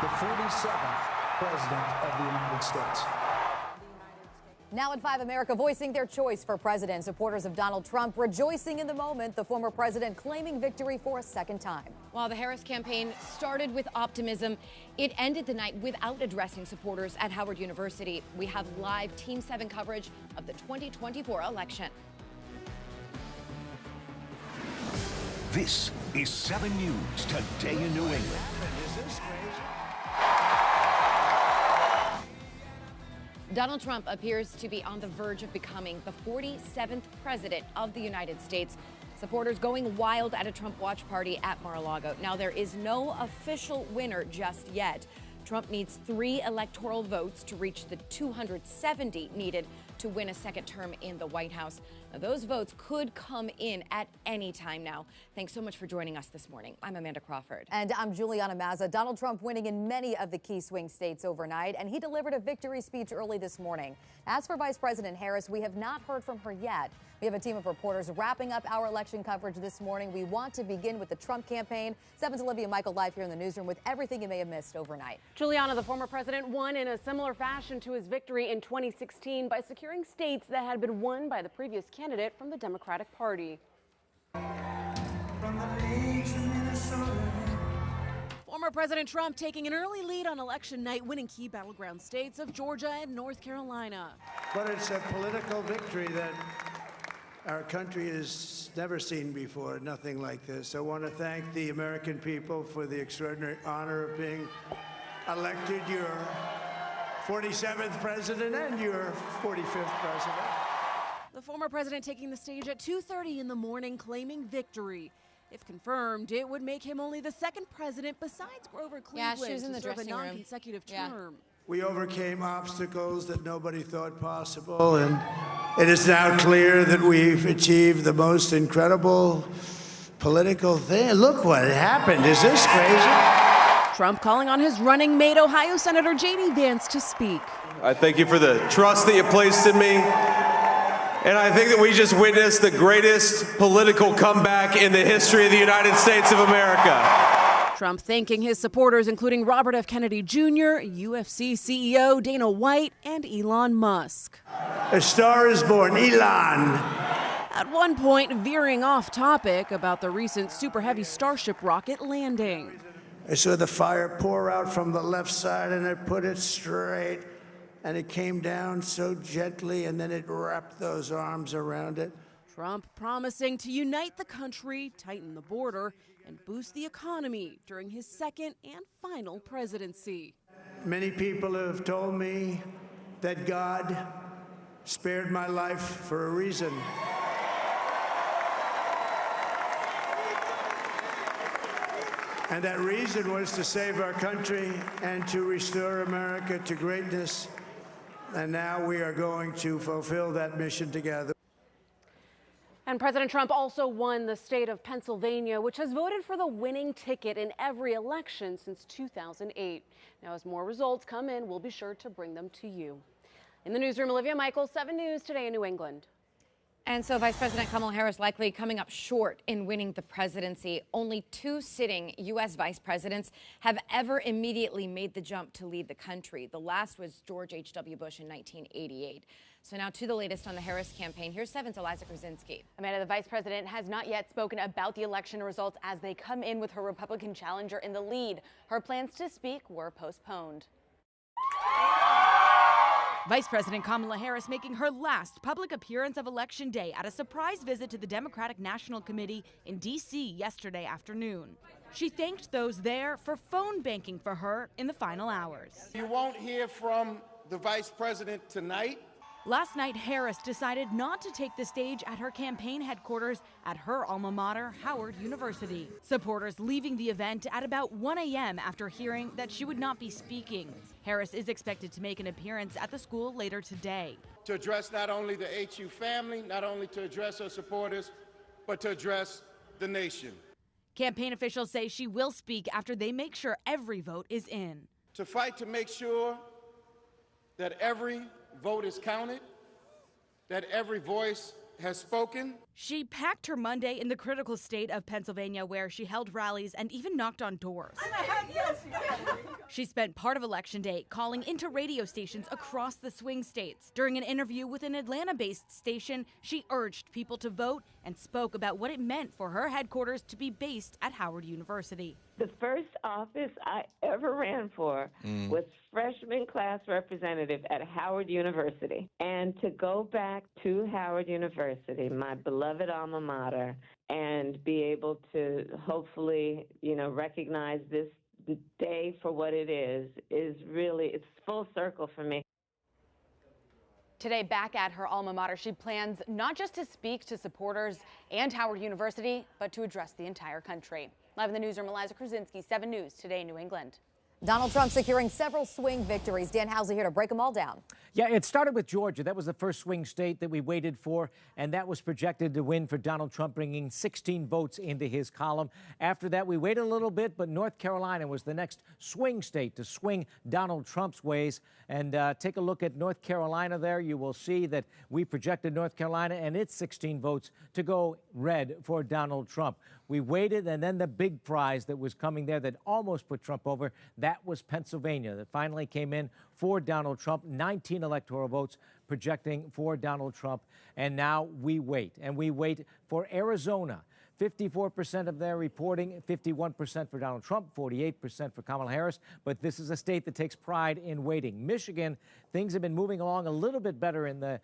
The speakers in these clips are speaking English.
the 47th President of the United States. Now at 5, America voicing their choice for president. Supporters of Donald Trump rejoicing in the moment, the former president claiming victory for a second time. While the Harris campaign started with optimism, it ended the night without addressing supporters at Howard University. We have live Team 7 coverage of the 2024 election. This is 7 News Today in New England. Donald Trump appears to be on the verge of becoming the 47th president of the United States. Supporters going wild at a Trump watch party at Mar-a-Lago. Now, there is no official winner just yet. Trump needs 3 electoral votes to reach the 270 needed to win a second term in the White House. Now, those votes could come in at any time now. Thanks so much for joining us this morning. I'm Amanda Crawford. And I'm Juliana Mazza. Donald Trump winning in many of the key swing states overnight, and he delivered a victory speech early this morning. As for Vice President Harris, we have not heard from her yet. We have a team of reporters wrapping up our election coverage this morning. We want to begin with the Trump campaign. 7's Olivia Michael live here in the newsroom with everything you may have missed overnight. Juliana, the former president won in a similar fashion to his victory in 2016 by securing states that had been won by the previous candidate from the Democratic Party. Former President Trump taking an early lead on election night, winning key battleground states of Georgia and North Carolina. But it's a political victory that our country has never seen before, nothing like this. I want to thank the American people for the extraordinary honor of being elected your 47th president and your 45th president. The former president taking the stage at 2:30 in the morning, claiming victory. If confirmed, it would make him only the second president besides Grover Cleveland she was in the to serve a dressing room. non-consecutive term. We overcame obstacles that nobody thought possible, and it is now clear that we've achieved the most incredible political thing. Look what happened. Is this crazy? Trump calling on his running mate, Ohio Senator J.D. Vance, to speak. I thank you for the trust that you placed in me. And I think that we just witnessed the greatest political comeback in the history of the United States of America. Trump thanking his supporters, including Robert F. Kennedy Jr., UFC CEO Dana White, and Elon Musk. A star is born, Elon. At one point, veering off topic about the recent Super Heavy Starship rocket landing. I saw the fire pour out from the left side, and I put it straight, and it came down so gently, and then it wrapped those arms around it. Trump promising to unite the country, tighten the border, and boost the economy during his second and final presidency. Many people have told me that God spared my life for a reason. And that reason was to save our country and to restore America to greatness. And now we are going to fulfill that mission together. And President Trump also won the state of Pennsylvania, which has voted for the winning ticket in every election since 2008. Now, as more results come in, we'll be sure to bring them to you. In the newsroom, Olivia Michael, 7 News Today in New England. And so Vice President Kamala Harris likely coming up short in winning the presidency. Only 2 sitting U.S. vice presidents have ever immediately made the jump to lead the country. The last was George H.W. Bush in 1988. So now to the latest on the Harris campaign. Here's 7's Eliza Krasinski. Amanda, the vice president has not yet spoken about the election results as they come in with her Republican challenger in the lead. Her plans to speak were postponed. Vice President Kamala Harris making her last public appearance of Election Day at a surprise visit to the Democratic National Committee in D.C. yesterday afternoon. She thanked those there for phone banking for her in the final hours. You won't hear from the vice president tonight. Last night, Harris decided not to take the stage at her campaign headquarters at her alma mater, Howard University. Supporters leaving the event at about 1 a.m. after hearing that she would not be speaking. Harris is expected to make an appearance at the school later today. To address not only the HU family, not only to address her supporters, but to address the nation. Campaign officials say she will speak after they make sure every vote is in. To fight to make sure that every vote is counted, that every voice has spoken. She packed her Monday in the critical state of Pennsylvania, where she held rallies and even knocked on doors. She spent part of Election Day calling into radio stations across the swing states. During an interview with an Atlanta-based station, she urged people to vote and spoke about what it meant for her headquarters to be based at Howard University. The first office I ever ran for was freshman class representative at Howard University. And to go back to Howard University, my beloved alma mater, and be able to hopefully, recognize this day for what it is really, it's full circle for me. Today, back at her alma mater, she plans not just to speak to supporters and Howard University, but to address the entire country. Live in the newsroom, Eliza Krasinski, 7 News, Today New England. Donald Trump securing several swing victories. Dan Housley here to break them all down. Yeah, it started with Georgia. That was the first swing state that we waited for, and that was projected to win for Donald Trump, bringing 16 votes into his column. After that, we waited a little bit, but North Carolina was the next swing state to swing Donald Trump's ways. And take a look at North Carolina there. You will see that we projected North Carolina and its 16 votes to go red for Donald Trump. We waited, and then the big prize that was coming there that almost put Trump over, that was Pennsylvania, that finally came in for Donald Trump. 19 electoral votes projecting for Donald Trump. And now we wait. And we wait for Arizona. 54% of their reporting, 51% for Donald Trump, 48% for Kamala Harris. But this is a state that takes pride in waiting. Michigan, things have been moving along a little bit better in the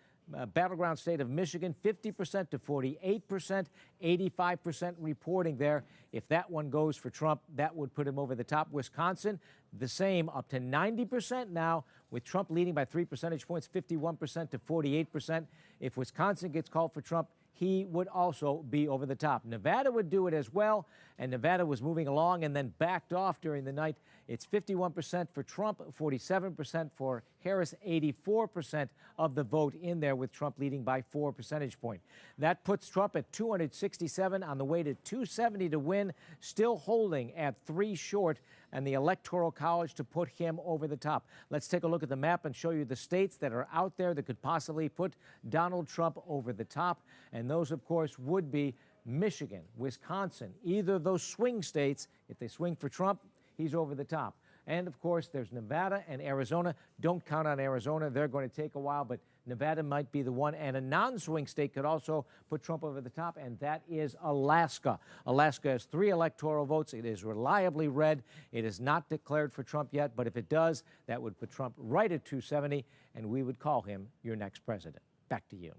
battleground state of Michigan, 50% to 48%, 85% reporting there. If that one goes for Trump, that would put him over the top. Wisconsin, the same, up to 90% now, with Trump leading by 3 percentage points, 51% to 48%. If Wisconsin gets called for Trump, he would also be over the top. Nevada would do it as well, and Nevada was moving along and then backed off during the night. It's 51% for Trump, 47% for Harris, 84% of the vote in there, with Trump leading by 4 percentage points. That puts Trump at 267, on the way to 270 to win, still holding at 3 short, and the Electoral College to put him over the top. Let's take a look at the map and show you the states that are out there that could possibly put Donald Trump over the top. And those, of course, would be Michigan, Wisconsin, either of those swing states. If they swing for Trump, he's over the top. And, of course, there's Nevada and Arizona. Don't count on Arizona. They're going to take a while, but Nevada might be the one. And a non-swing state could also put Trump over the top, and that is Alaska. Alaska has 3 electoral votes. It is reliably red. It is not declared for Trump yet, but if it does, that would put Trump right at 270, and we would call him your next president. Back to you.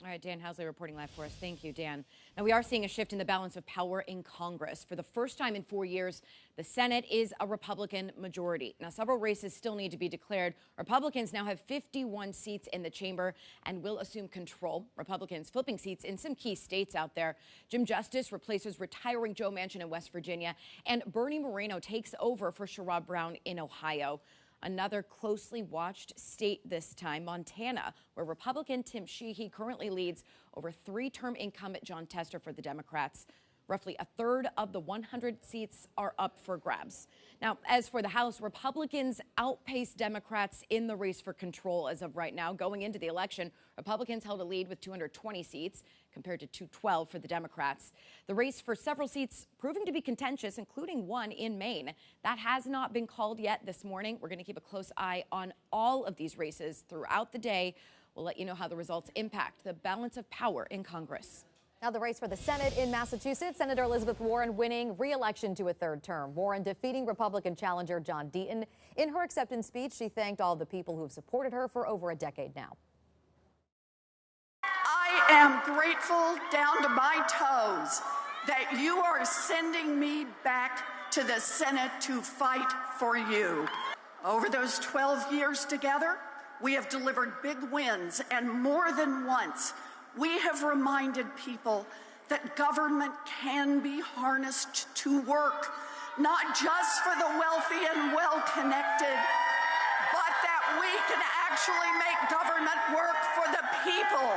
All right, Dan Housley reporting live for us. Thank you, Dan. Now, we are seeing a shift in the balance of power in Congress. For the first time in 4 years, the Senate is a Republican majority. Now, several races still need to be declared. Republicans now have 51 seats in the chamber and will assume control. Republicans flipping seats in some key states out there. Jim Justice replaces retiring Joe Manchin in West Virginia, and Bernie Moreno takes over for Sherrod Brown in Ohio. Another closely watched state this time, Montana, where Republican Tim Sheehy currently leads over 3-term incumbent John Tester for the Democrats. Roughly a third of the 100 seats are up for grabs. Now, as for the House, Republicans outpace Democrats in the race for control as of right now. Going into the election, Republicans held a lead with 220 seats compared to 212 for the Democrats. The race for several seats proving to be contentious, including one in Maine. That has not been called yet this morning. We're going to keep a close eye on all of these races throughout the day. We'll let you know how the results impact the balance of power in Congress. Now the race for the Senate in Massachusetts, Senator Elizabeth Warren winning re-election to a 3rd term. Warren defeating Republican challenger John Deaton. In her acceptance speech, she thanked all the people who have supported her for over a decade now. I am grateful down to my toes that you are sending me back to the Senate to fight for you. Over those 12 years together, we have delivered big wins, and more than once, we have reminded people that government can be harnessed to work, not just for the wealthy and well-connected, but that we can actually make government work for the people.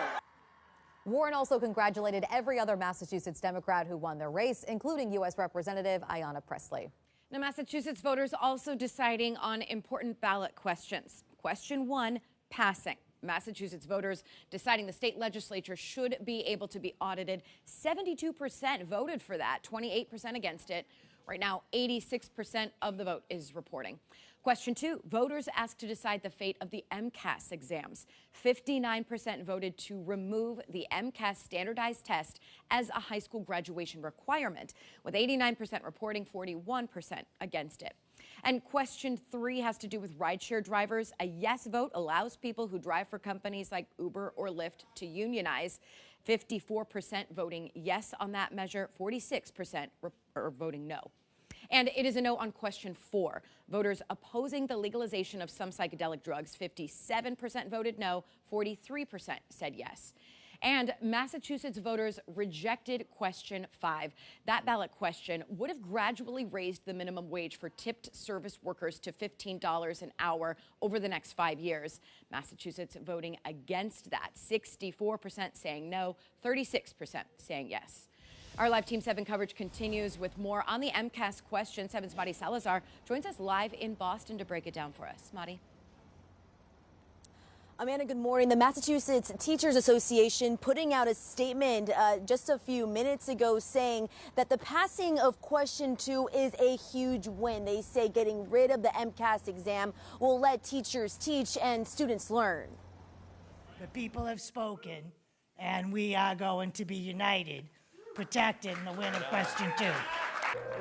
Warren also congratulated every other Massachusetts Democrat who won their race, including U.S. Representative Ayanna Pressley. Now, Massachusetts voters also deciding on important ballot questions. Question 1, passing. Massachusetts voters deciding the state legislature should be able to be audited. 72% voted for that, 28% against it. Right now, 86% of the vote is reporting. Question 2, voters asked to decide the fate of the MCAS exams. 59% voted to remove the MCAS standardized test as a high school graduation requirement, with 89% reporting, 41% against it. And question 3 has to do with rideshare drivers. A yes vote allows people who drive for companies like Uber or Lyft to unionize. 54% voting yes on that measure, 46% are voting no. And it is a no on question 4. Voters opposing the legalization of some psychedelic drugs, 57% voted no, 43% said yes. And Massachusetts voters rejected question 5. That ballot question would have gradually raised the minimum wage for tipped service workers to $15 an hour over the next 5 years. Massachusetts voting against that, 64% saying no, 36% saying yes. Our live Team 7 coverage continues with more on the MCAS question. 7's Madi Salazar joins us live in Boston to break it down for us. Madi. Amanda, good morning. The Massachusetts Teachers Association putting out a statement just a few minutes ago saying that the passing of question 2 is a huge win. They say getting rid of the MCAS exam will let teachers teach and students learn. The people have spoken, and we are going to be united, protected in the win of question 2.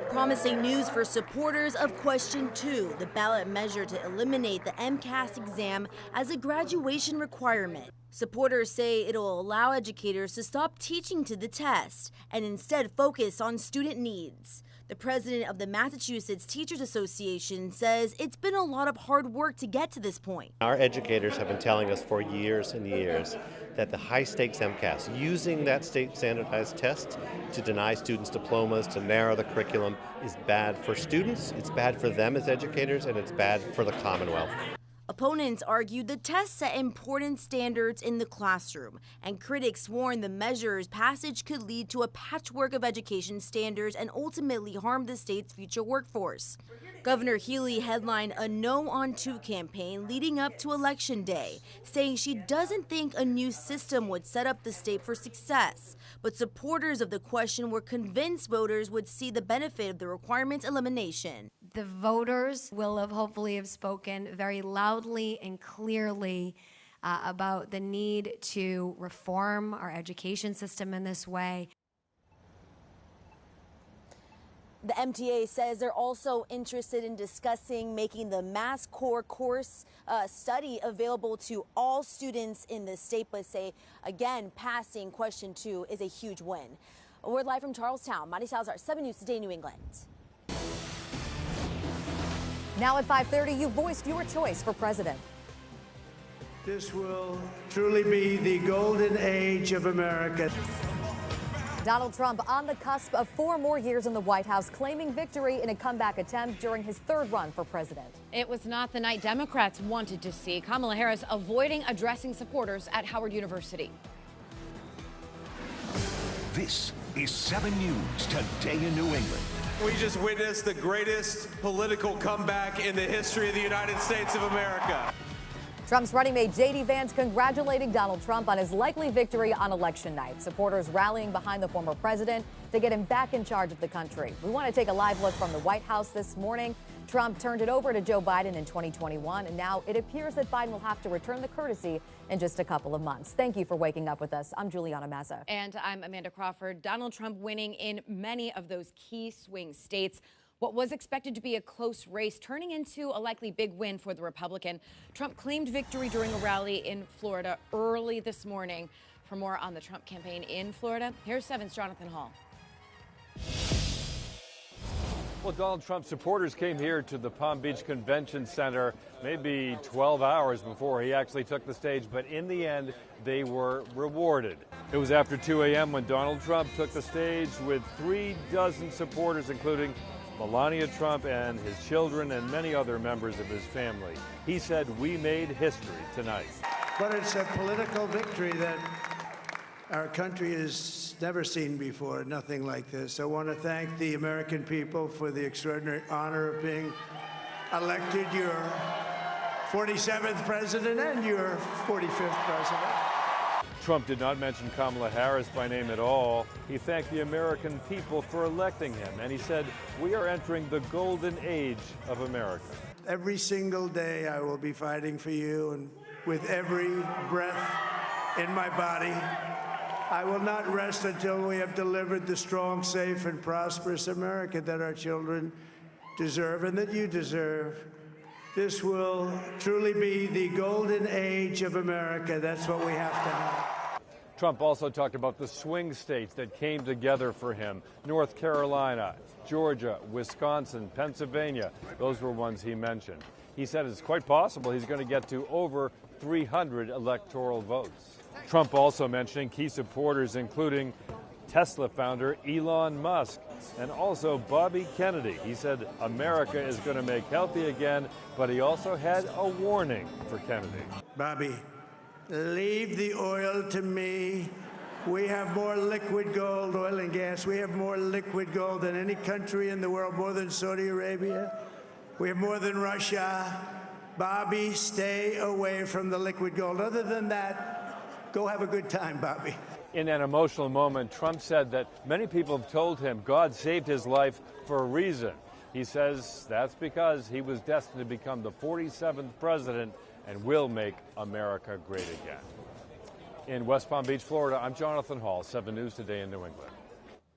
Promising news for supporters of question 2, the ballot measure to eliminate the MCAS exam as a graduation requirement. Supporters say it'll allow educators to stop teaching to the test and instead focus on student needs. The president of the Massachusetts Teachers Association says it's been a lot of hard work to get to this point. Our educators have been telling us for years and years that the high-stakes MCAS, using that state standardized test to deny students diplomas, to narrow the curriculum, is bad for students, it's bad for them as educators, and it's bad for the Commonwealth. Opponents argued the test set important standards in the classroom, and critics warned the measure's passage could lead to a patchwork of education standards and ultimately harm the state's future workforce. Governor Healey headlined a No on 2 campaign leading up to Election Day, saying she doesn't think a new system would set up the state for success. But supporters of the question were convinced voters would see the benefit of the requirement's elimination. The voters will have hopefully have spoken very loudly and clearly about the need to reform our education system in this way. The MTA says they're also interested in discussing making the Mass Core course study available to all students in the state, but say, again, passing question 2 is a huge win. We're live from Charlestown. Madi Salazar, 7 News Today, New England. Now at 5:30, you voiced your choice for president. This will truly be the golden age of America. Donald Trump on the cusp of 4 more years in the White House, claiming victory in a comeback attempt during his 3rd run for president. It was not the night Democrats wanted to see. Kamala Harris avoiding addressing supporters at Howard University. This is 7 News Today in New England. We just witnessed the greatest political comeback in the history of the United States of America. Trump's running mate J.D. Vance congratulating Donald Trump on his likely victory on election night. Supporters rallying behind the former president to get him back in charge of the country. We want to take a live look from the White House this morning. Trump turned it over to Joe Biden in 2021, and now it appears that Biden will have to return the courtesy in just a couple of months. Thank you for waking up with us. I'm Juliana Mazza. And I'm Amanda Crawford. Donald Trump winning in many of those key swing states. What was expected to be a close race turning into a likely big win for the Republican. Trump claimed victory during a rally in Florida early this morning. For more on the Trump campaign in Florida, here's 7's Jonathan Hall. Well, Donald Trump supporters came here to the Palm Beach Convention Center maybe 12 hours before he actually took the stage, but in the end, they were rewarded. It was after 2 a.m. when Donald Trump took the stage with 36 supporters, including Melania Trump and his children and many other members of his family. He said, "We made history tonight." But it's a political victory that our country has never seen before, nothing like this. I want to thank the American people for the extraordinary honor of being elected your 47th president and your 45th president. Trump did not mention Kamala Harris by name at all. He thanked the American people for electing him, and he said, "We are entering the golden age of America." Every single day I will be fighting for you, and with every breath in my body, I will not rest until we have delivered the strong, safe, and prosperous America that our children deserve and that you deserve. This will truly be the golden age of America. That's what we have to have. Trump also talked about the swing states that came together for him: North Carolina, Georgia, Wisconsin, Pennsylvania. Those were ones he mentioned. He said it's quite possible he's going to get to over 300 electoral votes. Trump also mentioning key supporters, including Tesla founder Elon Musk and also Bobby Kennedy. He said America is going to make healthy again, but he also had a warning for Kennedy. Bobby, leave the oil to me. We have more liquid gold, oil and gas. We have more liquid gold than any country in the world, more than Saudi Arabia. We have more than Russia. Bobby, stay away from the liquid gold. Other than that, go have a good time, Bobby. In an emotional moment, Trump said that many people have told him God saved his life for a reason. He says that's because he was destined to become the 47th president and will make America great again. In West Palm Beach, Florida, I'm Jonathan Hall, 7 News Today in New England.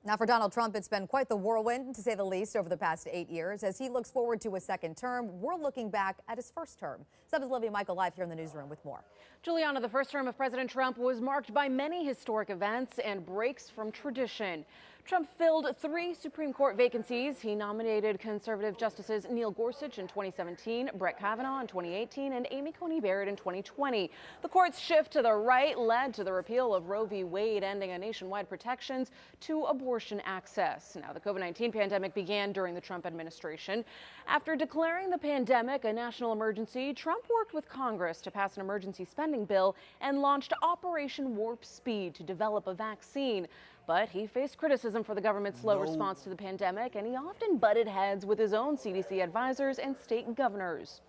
Now, for Donald Trump, it's been quite the whirlwind, to say the least, over the past 8 years. As he looks forward to a second term, we're looking back at his first term. 7's Olivia Michael live here in the newsroom with more. Juliana, the first term of President Trump was marked by many historic events and breaks from tradition. Trump filled 3 Supreme Court vacancies. He nominated conservative justices Neil Gorsuch in 2017, Brett Kavanaugh in 2018, and Amy Coney Barrett in 2020. The court's shift to the right led to the repeal of Roe v. Wade, ending a nationwide protections to abortion access. Now, the COVID-19 pandemic began during the Trump administration. After declaring the pandemic a national emergency, Trump worked with Congress to pass an emergency spending bill and launched Operation Warp Speed to develop a vaccine. But he faced criticism for the government's slow response to the pandemic, and he often butted heads with his own CDC advisors and state governors.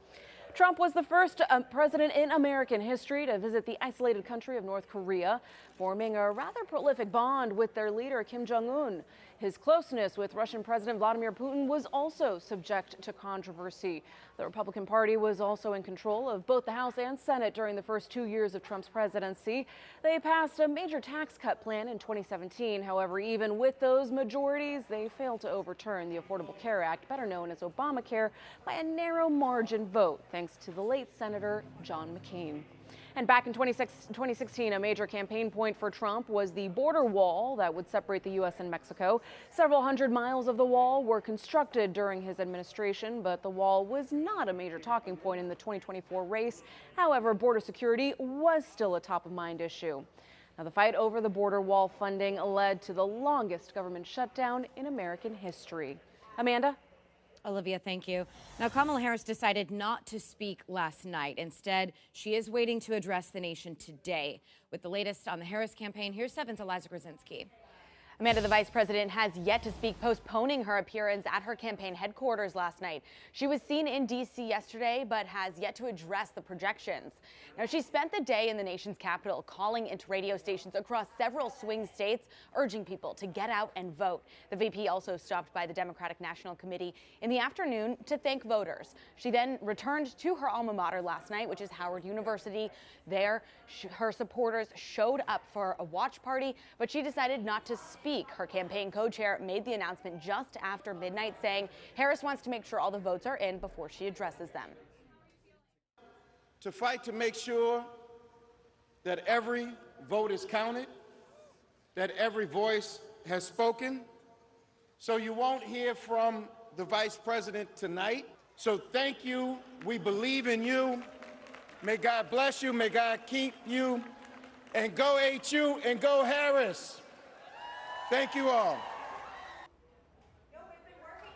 Trump was the first president in American history to visit the isolated country of North Korea, forming a rather prolific bond with their leader, Kim Jong-un. His closeness with Russian President Vladimir Putin was also subject to controversy. The Republican Party was also in control of both the House and Senate during the first 2 years of Trump's presidency. They passed a major tax cut plan in 2017. However, even with those majorities, they failed to overturn the Affordable Care Act, better known as Obamacare, by a narrow margin vote, thanks to the late Senator John McCain. And back in 2016, a major campaign point for Trump was the border wall that would separate the U.S. and Mexico. Several hundred miles of the wall were constructed during his administration, but the wall was not a major talking point in the 2024 race. However, border security was still a top-of-mind issue. Now, the fight over the border wall funding led to the longest government shutdown in American history. Amanda? Olivia, thank you. Now, Kamala Harris decided not to speak last night. Instead, she is waiting to address the nation today. With the latest on the Harris campaign, here's 7's Eliza Krasinski. Amanda, the vice president has yet to speak, postponing her appearance at her campaign headquarters last night. She was seen in D.C. yesterday, but has yet to address the projections. Now, she spent the day in the nation's capital, calling into radio stations across several swing states, urging people to get out and vote. The VP also stopped by the Democratic National Committee in the afternoon to thank voters. She then returned to her alma mater last night, which is Howard University. There, her supporters showed up for a watch party, but she decided not to speak. Her campaign co-chair made the announcement just after midnight, saying Harris wants to make sure all the votes are in before she addresses them. To fight to make sure that every vote is counted, that every voice has spoken. So you won't hear from the vice president tonight. So thank you. We believe in you. May God bless you. May God keep you. And go HU and go Harris. Thank you all.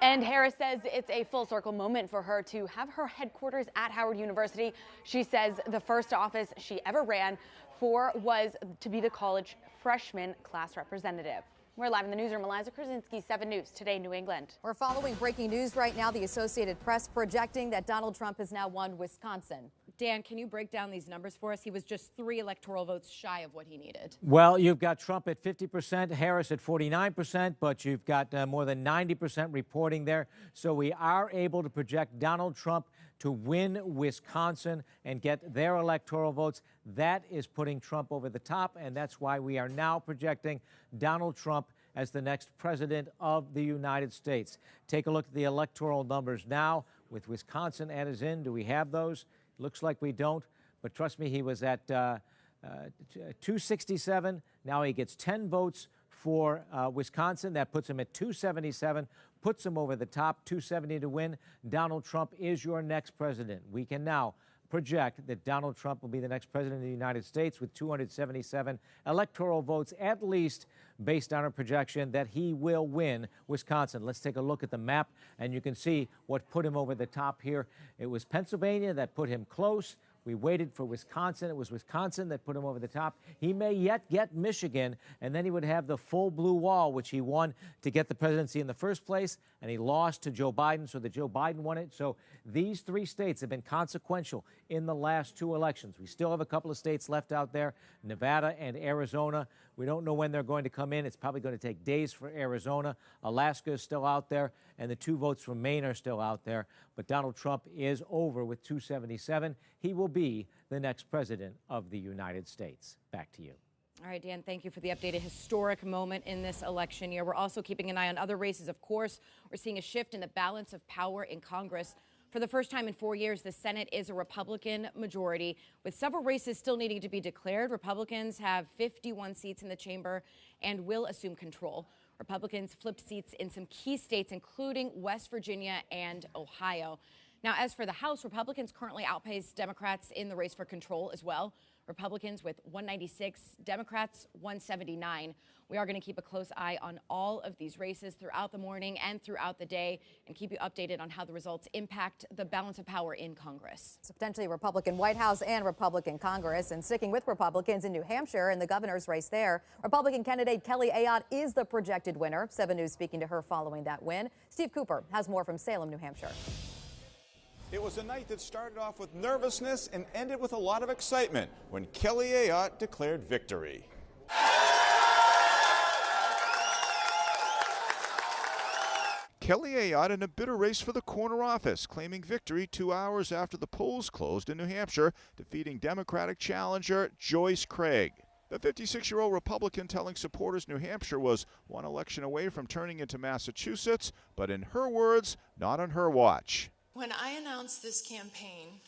And Harris says it's a full circle moment for her to have her headquarters at Howard University. She says the first office she ever ran for was to be the college freshman class representative. We're live in the newsroom. Eliza Krasinski, 7 News Today, New England. We're following breaking news right now. The Associated Press projecting that Donald Trump has now won Wisconsin. Dan, can you break down these numbers for us? He was just 3 electoral votes shy of what he needed. Well, you've got Trump at 50%, Harris at 49%, but you've got more than 90% reporting there. So we are able to project Donald Trump to win Wisconsin and get their electoral votes. That is putting Trump over the top, and that's why we are now projecting Donald Trump as the next president of the United States. Take a look at the electoral numbers now with Wisconsin added in. Do we have those? Looks like we don't, but trust me, he was at 267. Now he gets 10 votes for Wisconsin. That puts him at 277, puts him over the top, 270 to win. Donald Trump is your next president. We can now project that Donald Trump will be the next president of the United States with 277 electoral votes, at least based on a projection that he will win Wisconsin. Let's take a look at the map, and you can see what put him over the top here. It was Pennsylvania that put him close. We waited for Wisconsin. It was Wisconsin that put him over the top. He may yet get Michigan, and then he would have the full blue wall, which he won to get the presidency in the first place, and he lost to Joe Biden, so that Joe Biden won it. So these 3 states have been consequential in the last 2 elections. We still have a couple of states left out there, Nevada and Arizona. We don't know when they're going to come in. It's probably going to take days for Arizona. Alaska is still out there, and the 2 votes from Maine are still out there. But Donald Trump is over with 277. He will be the next president of the United States. Back to you. All right, Dan, thank you for the update. A historic moment in this election year. We're also keeping an eye on other races, of course. We're seeing a shift in the balance of power in Congress. For the first time in 4 years, the Senate is a Republican majority, with several races still needing to be declared. Republicans have 51 seats in the chamber and will assume control. Republicans flipped seats in some key states, including West Virginia and Ohio. Now, as for the House, Republicans currently outpace Democrats in the race for control as well. Republicans with 196, Democrats 179. We are going to keep a close eye on all of these races throughout the morning and throughout the day and keep you updated on how the results impact the balance of power in Congress. It's potentially a Republican White House and Republican Congress. And sticking with Republicans in New Hampshire in the governor's race there, Republican candidate Kelly Ayotte is the projected winner. 7 News speaking to her following that win. Steve Cooper has more from Salem, New Hampshire. It was a night that started off with nervousness and ended with a lot of excitement when Kelly Ayotte declared victory. Kelly Ayotte in a bitter race for the corner office, claiming victory 2 hours after the polls closed in New Hampshire, defeating Democratic challenger Joyce Craig. The 56-year-old Republican telling supporters New Hampshire was 1 election away from turning into Massachusetts, but in her words, not on her watch. When I announced this campaign,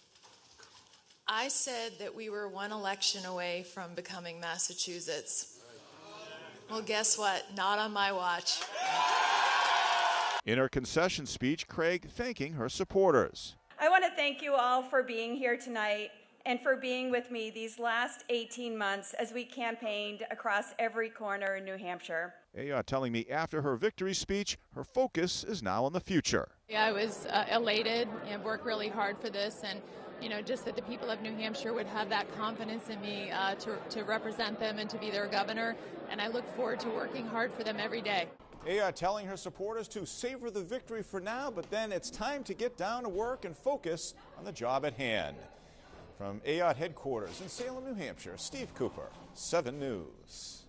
I said that we were 1 election away from becoming Massachusetts. Well, guess what? Not on my watch. In her concession speech, Craig thanking her supporters. I want to thank you all for being here tonight and for being with me these last 18 months as we campaigned across every corner in New Hampshire. Ayotte telling me after her victory speech, her focus is now on the future. Yeah, I was elated and worked really hard for this, and just that the people of New Hampshire would have that confidence in me to represent them and to be their governor, and I look forward to working hard for them every day. Ayotte telling her supporters to savor the victory for now, but then it's time to get down to work and focus on the job at hand. From Ayotte headquarters in Salem, New Hampshire, Steve Cooper, 7 News.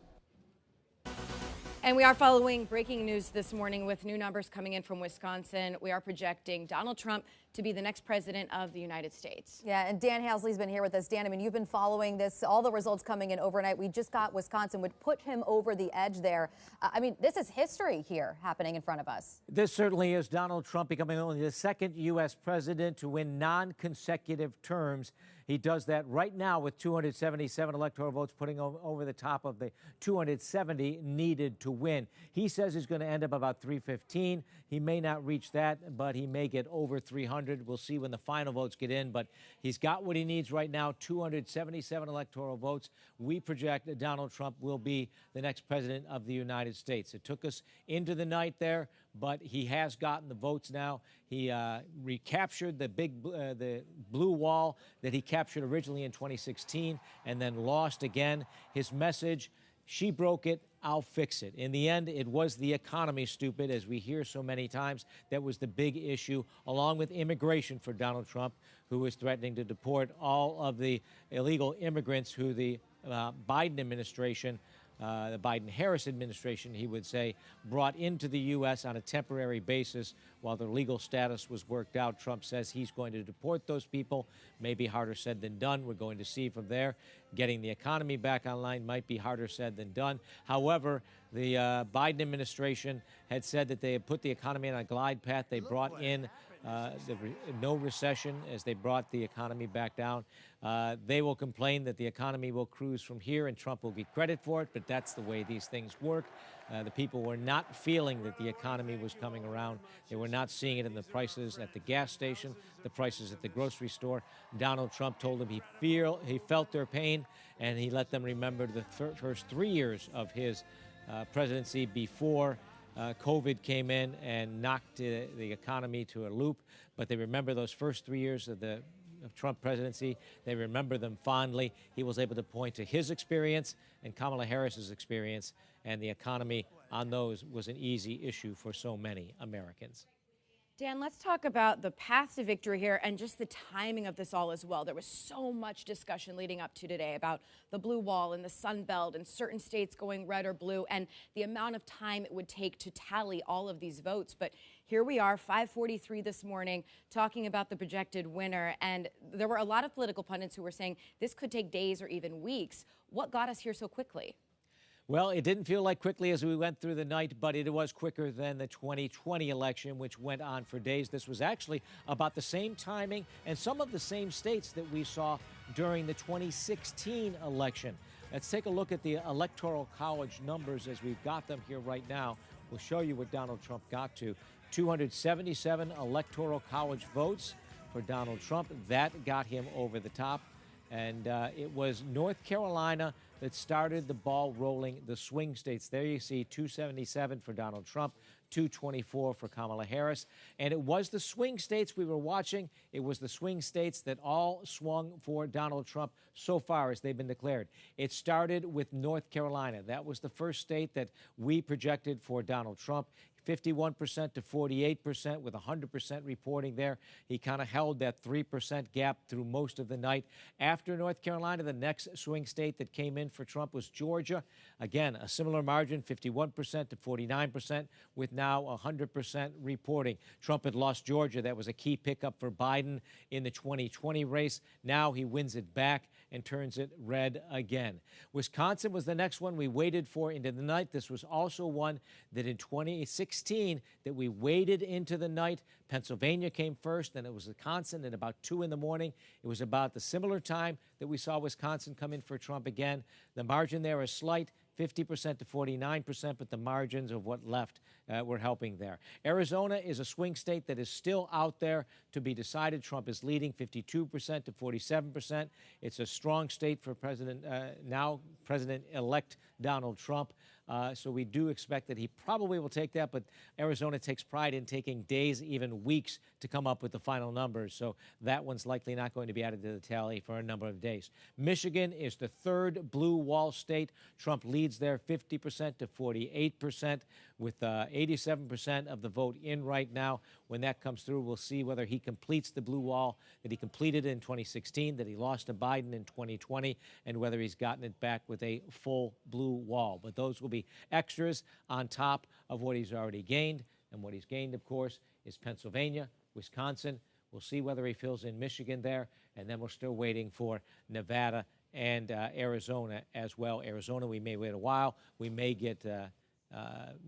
And we are following breaking news this morning with new numbers coming in from Wisconsin. We are projecting Donald Trump to be the next president of the United States. Yeah, and Dan Housley's been here with us. Dan, I mean, you've been following this, all the results coming in overnight. We just got Wisconsin would put him over the edge there. I mean, this is history here happening in front of us. This certainly is Donald Trump becoming only the second U.S. president to win non-consecutive terms. He does that right now with 277 electoral votes, putting over the top of the 270 needed to win. He says he's going to end up about 315. He may not reach that, but he may get over 300. We'll see when the final votes get in, but he's got what he needs right now, 277 electoral votes. We project that Donald Trump will be the next president of the United States. It took us into the night there, but he has gotten the votes now. He recaptured the blue wall that he captured originally in 2016 and then lost again. His message she broke it, I'll fix it. In the end, it was the economy, stupid, as we hear so many times. That was the big issue, along with immigration for Donald Trump, who was threatening to deport all of the illegal immigrants who the Biden administration, the Biden-Harris administration, he would say, brought into the U.S. on a temporary basis while their legal status was worked out. Trump says he's going to deport those people. Maybe harder said than done. We're going to see from there. Getting the economy back online might be harder said than done. However, the Biden administration had said that they had put the economy on a glide path. They brought in no recession as they brought the economy back down. They will complain that the economy will cruise from here and Trump will get credit for it, but that's the way these things work. The people were not feeling that the economy was coming around. They were not seeing it in the prices at the gas station, the prices at the grocery store. Donald Trump told them he felt their pain, and he let them remember the first 3 years of his presidency before COVID came in and knocked the economy to a loop. But they remember those first 3 years of the Trump presidency. They remember them fondly. He was able to point to his experience and Kamala Harris's experience, and the economy on those was an easy issue for so many Americans. Dan, let's talk about the path to victory here and just the timing of this all as well. There was so much discussion leading up to today about the blue wall and the Sun Belt and certain states going red or blue and the amount of time it would take to tally all of these votes. But here we are, 5:43 this morning, talking about the projected winner. And there were a lot of political pundits who were saying this could take days or even weeks. What got us here so quickly? Well, it didn't feel like quickly as we went through the night, but it was quicker than the 2020 election, which went on for days. This was actually about the same timing and some of the same states that we saw during the 2016 election. Let's take a look at the Electoral College numbers as we've got them here right now. We'll show you what Donald Trump got to. 277 Electoral College votes for Donald Trump. That got him over the top. And it was North Carolina that started the ball rolling, the swing states. There you see 277 for Donald Trump, 224 for Kamala Harris. And it was the swing states we were watching. It was the swing states that all swung for Donald Trump so far as they've been declared. It started with North Carolina. That was the first state that we projected for Donald Trump. 51% to 48% with 100% reporting there. He kind of held that 3% gap through most of the night. After North Carolina, the next swing state that came in for Trump was Georgia. Again, a similar margin, 51% to 49% with now 100% reporting. Trump had lost Georgia. That was a key pickup for Biden in the 2020 race. Now he wins it back and turns it red again. Wisconsin was the next one we waited for into the night. This was also one that in 2016 that we waited into the night. Pennsylvania came first, then it was Wisconsin at about 2 in the morning. It was about the similar time that we saw Wisconsin come in for Trump again. The margin there is slight, 50% to 49%, but the margins of what left were helping there. Arizona is a swing state that is still out there to be decided. Trump is leading 52% to 47%. It's a strong state for now President-elect Donald Trump. So we do expect that he probably will take that, but Arizona takes pride in taking days, even weeks, to come up with the final numbers. So that one's likely not going to be added to the tally for a number of days. Michigan is the third blue wall state. Trump leads there 50% to 48%, with 87% of the vote in right now. When that comes through, we'll see whether he completes the blue wall that he completed in 2016, that he lost to Biden in 2020, and whether he's gotten it back with a full blue wall. But those will be extras on top of what he's already gained. And what he's gained, of course, is Pennsylvania, Wisconsin. We'll see whether he fills in Michigan there. And then we're still waiting for Nevada and Arizona as well. Arizona, we may wait a while. We may get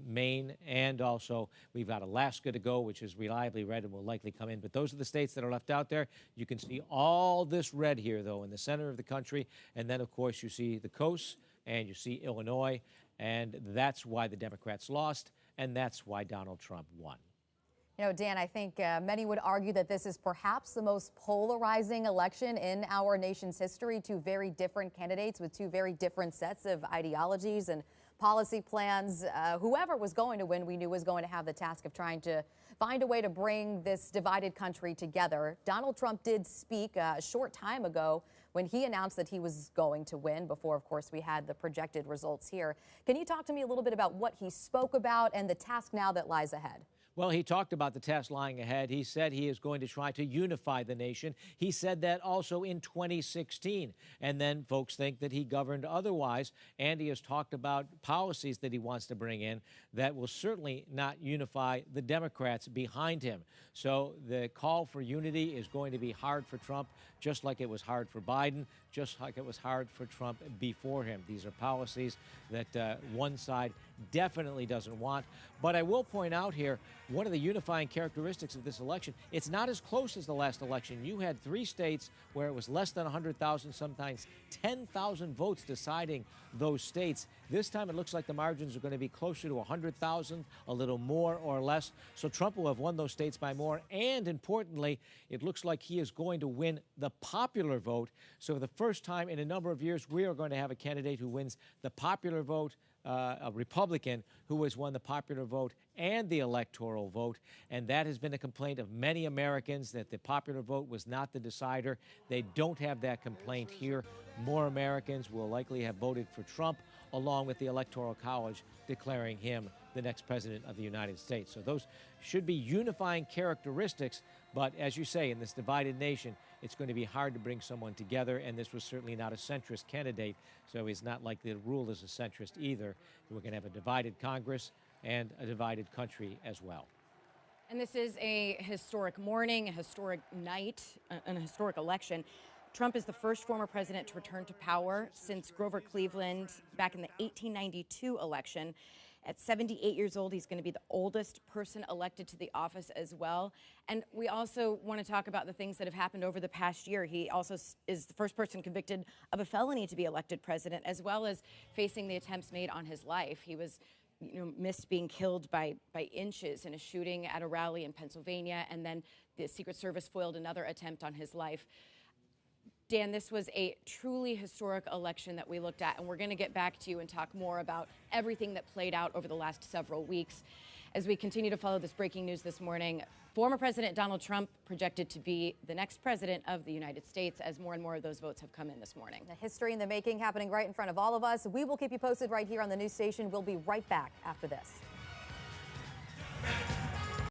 Maine, and also we've got Alaska to go, which is reliably red and will likely come in. But those are the states that are left out there. You can see all this red here, though, in the center of the country. And then, of course, you see the coasts, and you see Illinois. And that's why the Democrats lost, and that's why Donald Trump won. You know, Dan, I think many would argue that this is perhaps the most polarizing election in our nation's history. Two very different candidates with two very different sets of ideologies and policy plans. Whoever was going to win, we knew was going to have the task of trying to find a way to bring this divided country together. Donald Trump did speak a short time ago when he announced that he was going to win before, of course, we had the projected results here. Can you talk to me a little bit about what he spoke about and the task now that lies ahead? Well, he talked about the task lying ahead. He said he is going to try to unify the nation. He said that also in 2016. And then folks think that he governed otherwise. And he has talked about policies that he wants to bring in that will certainly not unify the Democrats behind him. So the call for unity is going to be hard for Trump, just like it was hard for Biden, just like it was hard for Trump before him. These are policies that one side definitely doesn't want. But I will point out here, one of the unifying characteristics of this election, it's not as close as the last election. You had 3 states where it was less than 100,000, sometimes 10,000 votes deciding those states. This time it looks like the margins are going to be closer to 100,000, a little more or less. So Trump will have won those states by more. And importantly, it looks like he is going to win the popular vote. So for the first time in a number of years, we are going to have a candidate who wins the popular vote, a Republican who has won the popular vote and the electoral vote. And that has been a complaint of many Americans, that the popular vote was not the decider. They don't have that complaint here. More Americans will likely have voted for Trump, along with the Electoral College declaring him the next president of the United States. So those should be unifying characteristics. But as you say, in this divided nation, it's going to be hard to bring someone together. And this was certainly not a centrist candidate, so he's not likely to rule as a centrist either. We're going to have a divided Congress and a divided country as well. And this is a historic morning, a historic night, an historic election. Trump is the first former president to return to power since Grover Cleveland back in the 1892 election. At 78 years old, he's going to be the oldest person elected to the office as well. And we also want to talk about the things that have happened over the past year. He also is the first person convicted of a felony to be elected president, as well as facing the attempts made on his life. He was missed being killed by inches in a shooting at a rally in Pennsylvania, and then the Secret Service foiled another attempt on his life. Dan, this was a truly historic election that we looked at, and we're going to get back to you and talk more about everything that played out over the last several weeks. As we continue to follow this breaking news this morning, former President Donald Trump projected to be the next president of the United States, as more and more of those votes have come in this morning. The history in the making happening right in front of all of us. We will keep you posted right here on the news station. We'll be right back after this.